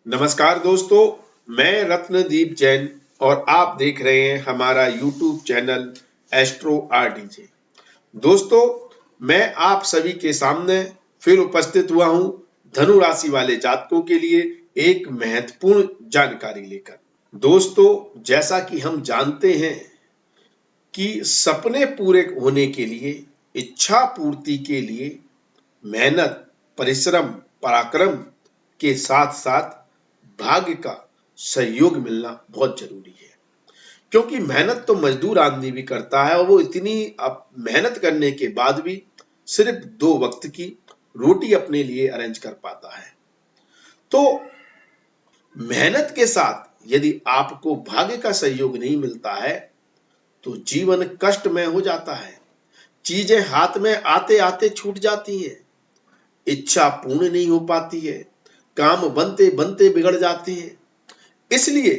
नमस्कार दोस्तों, मैं रत्नदीप जैन और आप देख रहे हैं हमारा YouTube चैनल एस्ट्रो आरडीजे। दोस्तों, मैं आप सभी के सामने फिर उपस्थित हुआ हूं धनु राशि वाले जातकों के लिए एक महत्वपूर्ण जानकारी लेकर। दोस्तों, जैसा कि हम जानते हैं कि सपने पूरे होने के लिए, इच्छा पूर्ति के लिए मेहनत, परिश्रम, पराक्रम के साथ साथ भाग्य का सहयोग मिलना बहुत जरूरी है। क्योंकि मेहनत तो मजदूर आदमी भी करता है और वो इतनी मेहनत करने के बाद भी सिर्फ 2 वक्त की रोटी अपने लिए अरेंज कर पाता है। तो मेहनत के साथ यदि आपको भाग्य का सहयोग नहीं मिलता है तो जीवन कष्टमय हो जाता है। चीजें हाथ में आते आते छूट जाती हैं, इच्छा पूर्ण नहीं हो पाती है, काम बनते बनते बिगड़ जाते हैं। इसलिए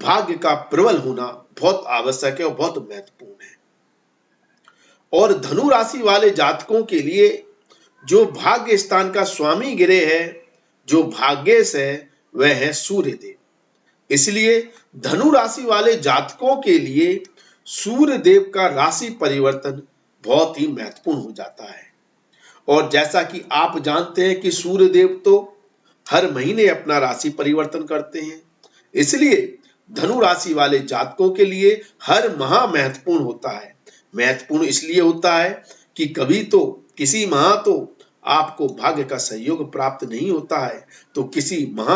भाग्य का प्रबल होना बहुत आवश्यक है और बहुत महत्वपूर्ण है। और धनु राशि वाले जातकों के लिए जो भाग्य स्थान का स्वामी ग्रह है, जो भाग्येश है, वह है सूर्य देव। इसलिए धनु राशि वाले जातकों के लिए सूर्य देव का राशि परिवर्तन बहुत ही महत्वपूर्ण हो जाता है। और जैसा कि आप जानते हैं कि सूर्य देव तो हर महीने अपना राशि परिवर्तन करते हैं, इसलिए धनु राशि वाले जातकों के लिए हर माह महत्वपूर्ण होता है। महत्वपूर्ण इसलिए होता है कि कभी तो किसी माह तो आपको भाग्य का सहयोग प्राप्त नहीं होता है, तो किसी माह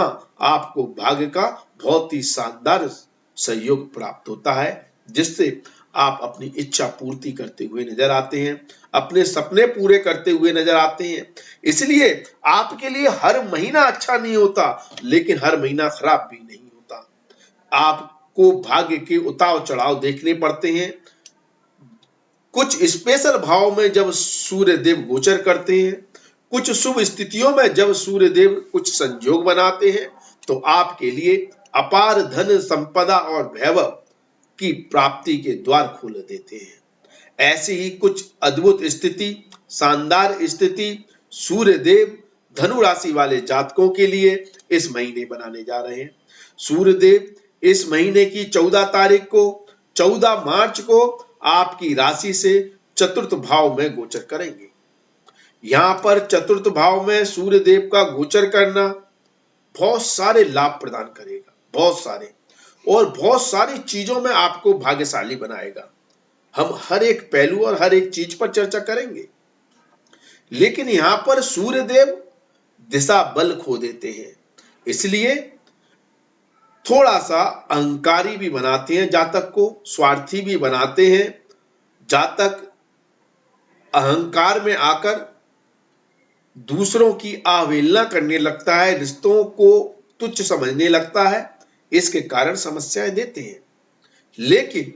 आपको भाग्य का बहुत ही शानदार सहयोग प्राप्त होता है, जिससे आप अपनी इच्छा पूर्ति करते हुए नजर आते हैं, अपने सपने पूरे करते हुए नजर आते हैं। इसलिए आपके लिए हर महीना अच्छा नहीं होता, लेकिन हर महीना खराब भी नहीं होता। आपको भाग्य के उतार चढ़ाव देखने पड़ते हैं। कुछ स्पेशल भाव में जब सूर्य देव गोचर करते हैं, कुछ शुभ स्थितियों में जब सूर्य देव कुछ संयोग बनाते हैं, तो आपके लिए अपार धन संपदा और वैभव की प्राप्ति के द्वार खोल देते हैं। ऐसी ही कुछ अद्भुत स्थिति, शानदार स्थिति सूर्य देव धनु राशि वाले जातकों के लिए इस महीने बनाने जा रहे हैं। सूर्य देव इस महीने की 14 तारीख को, 14 मार्च को आपकी राशि से चतुर्थ भाव में गोचर करेंगे। यहां पर चतुर्थ भाव में सूर्य देव का गोचर करना बहुत सारे लाभ प्रदान करेगा, बहुत सारे, और बहुत सारी चीजों में आपको भाग्यशाली बनाएगा। हम हर एक पहलू और हर एक चीज पर चर्चा करेंगे, लेकिन यहां पर सूर्य देव दिशा बल खो देते हैं, इसलिए थोड़ा सा अहंकारी भी बनाते हैं जातक को, स्वार्थी भी बनाते हैं। जातक अहंकार में आकर दूसरों की अवहेलना करने लगता है, रिश्तों को तुच्छ समझने लगता है, इसके कारण समस्याएं देते हैं। लेकिन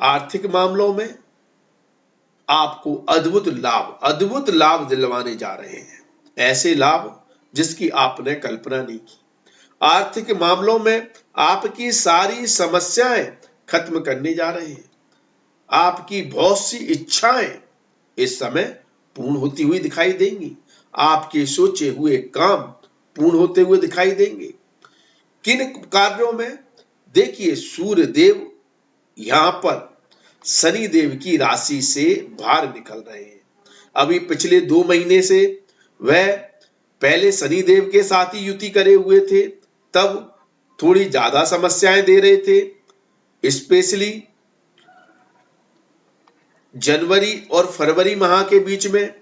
आर्थिक मामलों में आपको अद्भुत लाभ दिलवाने जा रहे हैं, ऐसे लाभ जिसकी आपने कल्पना नहीं की। आर्थिक मामलों में आपकी सारी समस्याएं खत्म करने जा रहे हैं। आपकी बहुत सी इच्छाएं इस समय पूर्ण होती हुई दिखाई देंगी। आपके सोचे हुए काम पूर्ण होते हुए दिखाई देंगे। किन कार्यों में? देखिए, सूर्य देव यहां पर शनि देव की राशि से बाहर निकल रहे हैं। अभी पिछले 2 महीने से वह पहले शनि देव के साथ ही युति करे हुए थे, तब थोड़ी ज्यादा समस्याएं दे रहे थे। स्पेशली जनवरी और फरवरी माह के बीच में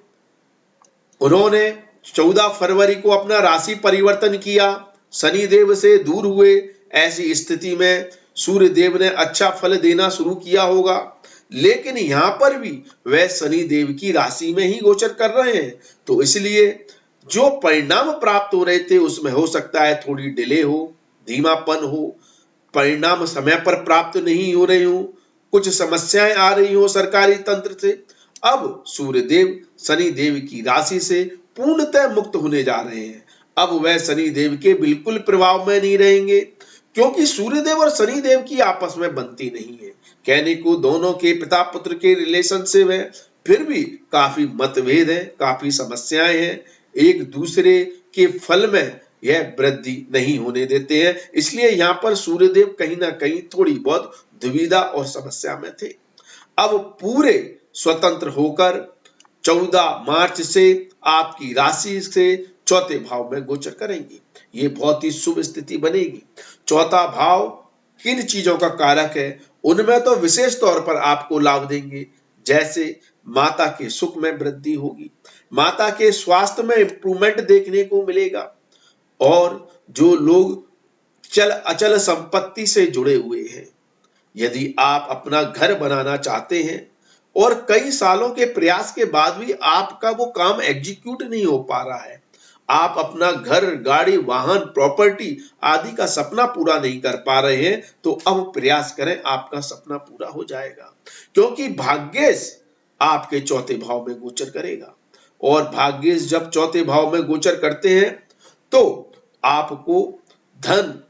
उन्होंने 14 फरवरी को अपना राशि परिवर्तन किया, शनि देव से दूर हुए। ऐसी स्थिति में सूर्य देव ने अच्छा फल देना शुरू किया होगा, लेकिन यहां पर भी वह शनि देव की राशि में ही गोचर कर रहे हैं, तो इसलिए जो परिणाम प्राप्त हो रहे थे उसमें हो सकता है थोड़ी डिले हो, धीमापन हो, परिणाम समय पर प्राप्त नहीं हो रहे हो, कुछ समस्याएं आ रही हो सरकारी तंत्र से। अब सूर्य देव शनि देव की राशि से पूर्णतः मुक्त होने जा रहे हैं। अब वह शनि देव के बिल्कुल प्रभाव में नहीं रहेंगे, क्योंकि सूर्य देव और शनि देव की आपस में बनती नहीं है। कहने को दोनों के पिता पुत्र के रिलेशनशिप है, फिर भी काफी मतभेद है, काफी समस्याएं हैं, एक दूसरे के फल में यह वृद्धि नहीं होने देते हैं। इसलिए यहाँ पर सूर्यदेव कहीं ना कहीं थोड़ी बहुत दुविधा और समस्या में थे। अब पूरे स्वतंत्र होकर 14 मार्च से आपकी राशि से चौथे भाव में गोचर करेंगे। ये बहुत ही शुभ स्थिति बनेगी। चौथा भाव किन चीजों का कारक है, उनमें तो विशेष तौर पर आपको लाभ देंगे। जैसे माता के सुख में वृद्धि होगी, माता के स्वास्थ्य में इंप्रूवमेंट देखने को मिलेगा, और जो लोग चल अचल संपत्ति से जुड़े हुए हैं, यदि आप अपना घर बनाना चाहते हैं और कई सालों के प्रयास के बाद भी आपका वो काम एग्जीक्यूट नहीं हो पा रहा है, आप अपना घर, गाड़ी, वाहन, प्रॉपर्टी आदि का सपना पूरा नहीं कर पा रहे हैं, तो अब प्रयास करें, आपका सपना पूरा हो जाएगा। क्योंकि भाग्येश आपके चौथे भाव में गोचर करेगा, और भाग्येश जब चौथे भाव में गोचर करते हैं तो आपको धन,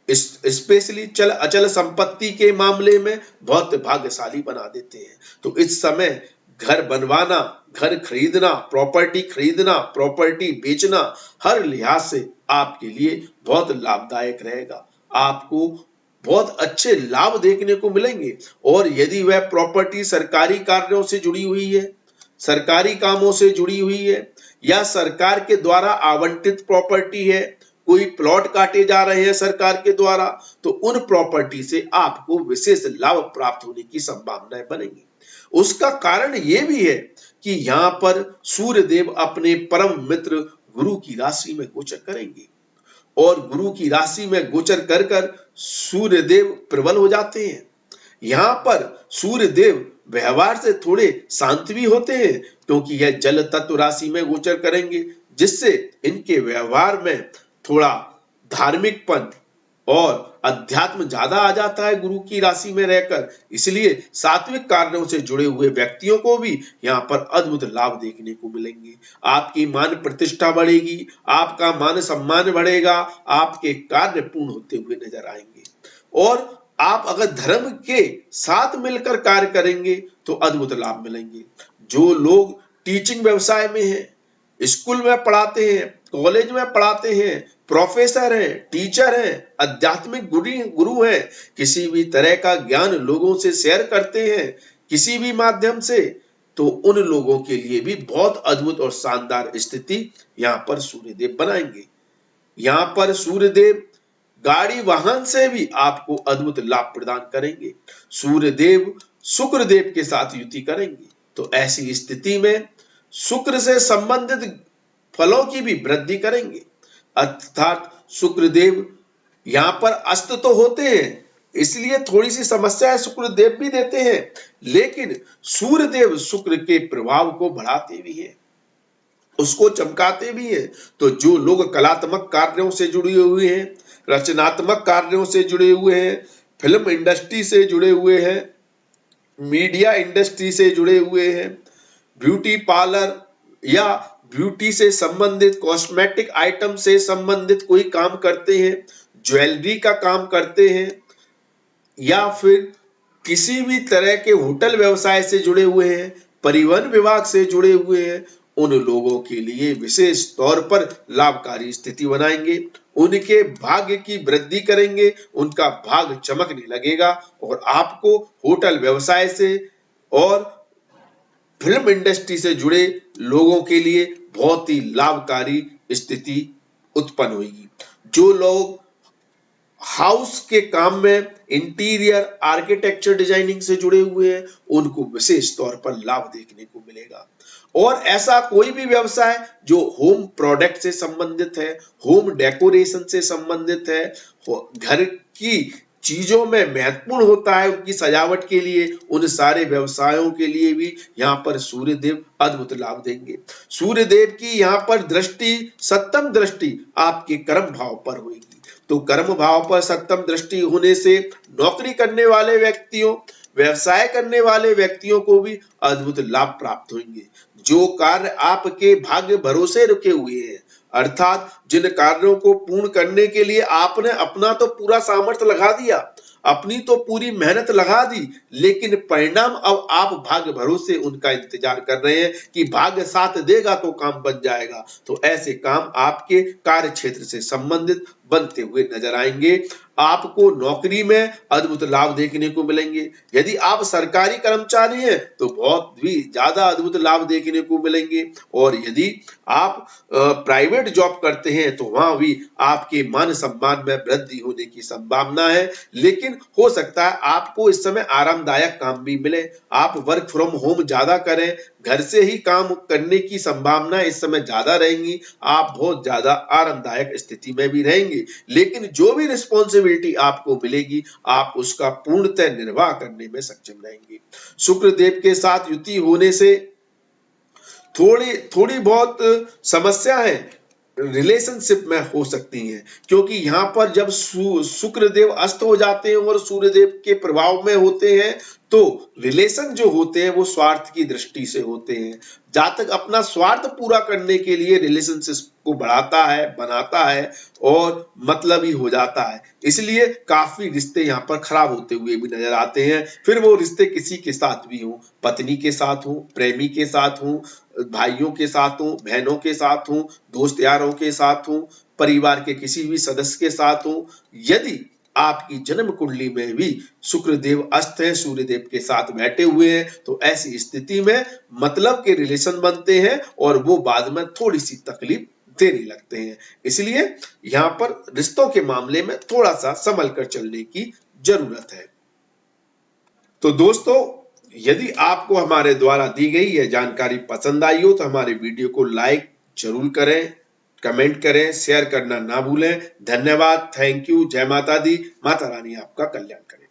स्पेशली चल अचल संपत्ति के मामले में बहुत भाग्यशाली बना देते हैं। तो इस समय घर बनवाना, घर खरीदना, प्रॉपर्टी बेचना हर लिहाज से आपके लिए बहुत लाभदायक रहेगा। आपको बहुत अच्छे लाभ देखने को मिलेंगे। और यदि वह प्रॉपर्टी सरकारी कार्यों से जुड़ी हुई है, सरकारी कामों से जुड़ी हुई है, या सरकार के द्वारा आवंटित प्रॉपर्टी है, कोई प्लॉट काटे जा रहे हैं सरकार के द्वारा, तो उन प्रॉपर्टी से आपको विशेष लाभ प्राप्त होने की संभावनाएं बनेंगी। उसका कारण यह भी है कि यहाँ पर सूर्यदेव अपने परम मित्र गुरु की राशि में गोचर करेंगे, और गुरु की राशि में गोचर कर कर सूर्यदेव प्रबल हो जाते हैं। यहाँ पर सूर्यदेव व्यवहार से थोड़े शांत भी होते हैं, क्योंकि यह जल तत्व राशि में गोचर करेंगे, जिससे इनके व्यवहार में थोड़ा धार्मिकपन और अध्यात्म ज्यादा आ जाता है गुरु की राशि में रहकर। इसलिए सात्विक कार्यों से जुड़े हुए व्यक्तियों को भी यहाँ पर अद्भुत लाभ देखने को मिलेंगे। आपकी मान प्रतिष्ठा बढ़ेगी, आपका मान सम्मान बढ़ेगा, आपके कार्य पूर्ण होते हुए नजर आएंगे। और आप अगर धर्म के साथ मिलकर कार्य करेंगे तो अद्भुत लाभ मिलेंगे। जो लोग टीचिंग व्यवसाय में हैं, स्कूल में पढ़ाते हैं, कॉलेज में पढ़ाते हैं, प्रोफेसर हैं, टीचर हैं, आध्यात्मिक गुरु हैं, किसी भी तरह का ज्ञान लोगों से शेयर करते हैं किसी भी माध्यम से, तो उन लोगों के लिए भी बहुत अद्भुत और शानदार स्थिति यहाँ पर सूर्यदेव बनाएंगे। यहाँ पर सूर्यदेव गाड़ी वाहन से भी आपको अद्भुत लाभ प्रदान करेंगे। सूर्यदेव शुक्रदेव के साथ युति करेंगे, तो ऐसी स्थिति में शुक्र से संबंधित फलों की भी वृद्धि करेंगे। अर्थात शुक्रदेव यहाँ पर अस्त तो होते हैं, इसलिए थोड़ी सी समस्या शुक्रदेव भी देते हैं, लेकिन सूर्यदेव शुक्र के प्रभाव को बढ़ाते भी हैं, उसको चमकाते भी हैं। तो जो लोग कलात्मक कार्यों से जुड़े हुए हैं, रचनात्मक कार्यों से जुड़े हुए हैं, फिल्म इंडस्ट्री से जुड़े हुए हैं, मीडिया इंडस्ट्री से जुड़े हुए हैं, ब्यूटी पार्लर या ब्यूटी से संबंधित कॉस्मेटिक आइटम से संबंधित कोई काम करते हैं, ज्वेलरी का काम करते हैं, या फिर किसी भी तरह के होटल व्यवसाय से जुड़े हुए हैं, परिवहन विभाग से जुड़े हुए हैं, उन लोगों के लिए विशेष तौर पर लाभकारी स्थिति बनाएंगे। उनके भाग्य की वृद्धि करेंगे, उनका भाग्य चमकने लगेगा, और आपको होटल व्यवसाय से और फिल्म इंडस्ट्री से जुड़े लोगों के लिए बहुत ही लाभकारी स्थिति उत्पन्न होगी। जो लोग हाउस के काम में इंटीरियर आर्किटेक्चर डिजाइनिंग से जुड़े हुए हैं, उनको विशेष तौर पर लाभ देखने को मिलेगा। और ऐसा कोई भी व्यवसाय जो होम प्रोडक्ट से संबंधित है, होम डेकोरेशन से संबंधित है, घर की चीजों में महत्वपूर्ण होता है उनकी सजावट के लिए, उन सारे व्यवसायों के लिए भी यहाँ पर सूर्यदेव अद्भुत लाभ देंगे। सूर्यदेव की यहाँ पर दृष्टि, सप्तम दृष्टि आपके कर्म भाव पर होगी, तो कर्म भाव पर सप्तम दृष्टि होने से नौकरी करने वाले व्यक्तियों, व्यवसाय करने वाले व्यक्तियों को भी अद्भुत लाभ प्राप्त होंगे। जो कार्य आपके भाग्य भरोसे रुके हुए हैं, अर्थात जिन कार्यों को पूर्ण करने के लिए आपने अपना तो पूरा सामर्थ्य लगा दिया, अपनी तो पूरी मेहनत लगा दी, लेकिन परिणाम अब आप भाग्य भरोसे उनका इंतजार कर रहे हैं कि भाग्य साथ देगा तो काम बन जाएगा। तो ऐसे काम आपके कार्य क्षेत्र से संबंधित बनते हुए नजर आएंगे। आपको नौकरी में अद्भुत लाभ देखने को मिलेंगे। यदि आप सरकारी कर्मचारी हैं तो बहुत भी ज्यादा अद्भुत लाभ देखने को मिलेंगे, और यदि आप प्राइवेट जॉब करते हैं तो वहां भी आपके मान सम्मान में वृद्धि होने की संभावना है। लेकिन हो सकता है आपको इस समय आरामदायक काम भी मिले, आप वर्क फ्रॉम होम ज्यादा करें, घर से ही काम करने की संभावना इस समय ज्यादा रहेंगी, आप बहुत ज्यादा आरामदायक स्थिति में भी रहेंगे। लेकिन जो भी रिस्पॉन्सिबिलिटी आपको मिलेगी आप उसका पूर्णतः निर्वाह करने में सक्षम रहेंगे। शुक्र देव के साथ युति होने से थोड़ी बहुत समस्या है रिलेशनशिप में हो सकती हैं, क्योंकि यहाँ पर जब शुक्र देव अस्त हो जाते हैं और सूर्य देव के प्रभाव में होते हैं तो रिलेशन जो होते हैं वो स्वार्थ की दृष्टि से होते हैं। जातक अपना स्वार्थ पूरा करने के लिए रिलेशनशिप को बढ़ाता है, बनाता है और मतलबी हो जाता है, इसलिए काफी रिश्ते यहाँ पर खराब होते हुए भी नजर आते हैं। फिर वो रिश्ते किसी के साथ भी हो, पत्नी के साथ हो, प्रेमी के साथ हो, भाइयों के साथ हो, बहनों के साथ हो, दोस्त यारों के साथ हो, परिवार के किसी भी सदस्य के साथ हो, यदि आपकी जन्म कुंडली में भी शुक्र देव अस्त है, सूर्य देव के साथ बैठे हुए हैं, तो ऐसी स्थिति में मतलब के रिलेशन बनते हैं और वो बाद में थोड़ी सी तकलीफ देने लगते हैं। इसलिए यहाँ पर रिश्तों के मामले में थोड़ा सा संभल कर चलने की जरूरत है। तो दोस्तों, यदि आपको हमारे द्वारा दी गई यह जानकारी पसंद आई हो तो हमारे वीडियो को लाइक जरूर करें, कमेंट करें, शेयर करना ना भूलें। धन्यवाद, थैंक यू, जय माता दी, माता रानी आपका कल्याण करें।